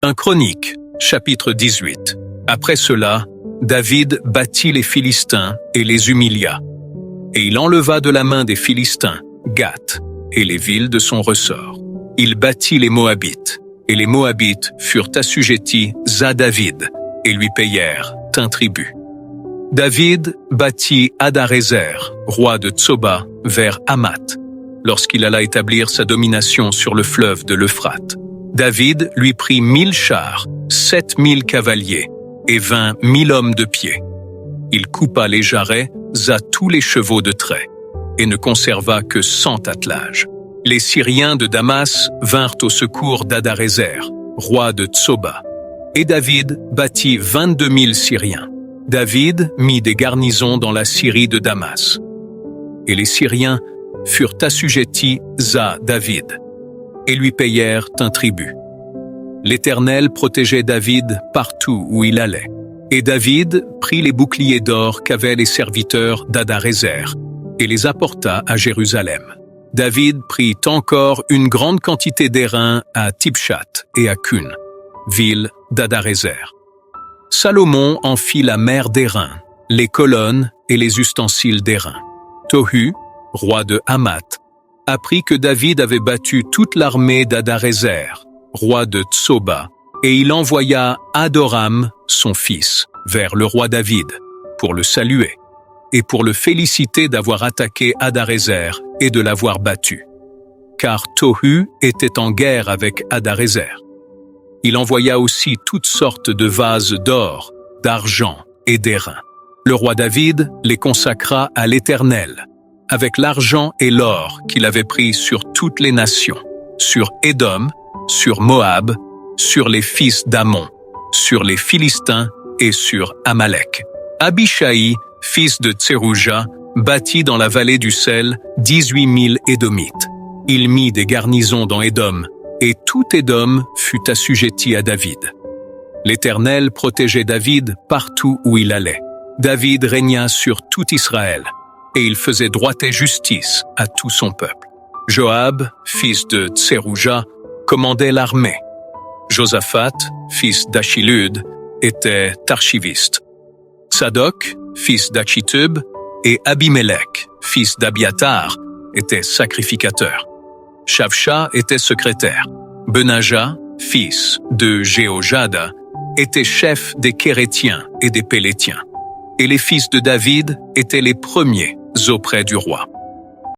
1 Chronique, chapitre 18. Après cela, David battit les Philistins et les humilia. Et il enleva de la main des Philistins Gath et les villes de son ressort. Il battit les Moabites, et les Moabites furent assujettis à David et lui payèrent un tribut. David battit Hadarézer, roi de Tsoba, vers Hamath, lorsqu'il alla établir sa domination sur le fleuve de l'Euphrate. David lui prit 1000 chars, 7000 cavaliers et 20 000 hommes de pied. Il coupa les jarrets à tous les chevaux de trait et ne conserva que 100 attelages. Les Syriens de Damas vinrent au secours d'Hadarézer, roi de Tsoba, et David battit 22 000 Syriens. David mit des garnisons dans la Syrie de Damas. Et les Syriens furent assujettis à David et lui payèrent un tribut. L'Éternel protégeait David partout où il allait. Et David prit les boucliers d'or qu'avaient les serviteurs d'Hadarézer et les apporta à Jérusalem. David prit encore une grande quantité d'airain à Tipshat et à Kun, ville d'Hadarézer. Salomon en fit la mer d'airain, les colonnes et les ustensiles d'airain. Tohu, roi de Hamath, apprit que David avait battu toute l'armée d'Hadarézer, roi de Tsoba, et il envoya Adoram, son fils, vers le roi David, pour le saluer, et pour le féliciter d'avoir attaqué Hadarézer et de l'avoir battu. Car Tohu était en guerre avec Hadarézer. Il envoya aussi toutes sortes de vases d'or, d'argent et d'airain. Le roi David les consacra à l'Éternel, avec l'argent et l'or qu'il avait pris sur toutes les nations, sur Édom, sur Moab, sur les fils d'Ammon, sur les Philistins et sur Amalek. Abishai, fils de Tserouja, bâtit dans la vallée du sel 18 000 Édomites. Il mit des garnisons dans Édom, et tout Édom fut assujetti à David. L'Éternel protégeait David partout où il allait. David régna sur tout Israël, et il faisait droit et justice à tout son peuple. Joab, fils de Tserouja, commandait l'armée. Josaphat, fils d'Achilud, était archiviste. Sadok, fils d'Achitub, et Abimelech, fils d'Abiatar, étaient sacrificateurs. Shavsha était secrétaire. Benaja, fils de Jéhojada, était chef des Kérétiens et des Pélétiens. Et les fils de David étaient les premiers auprès du roi.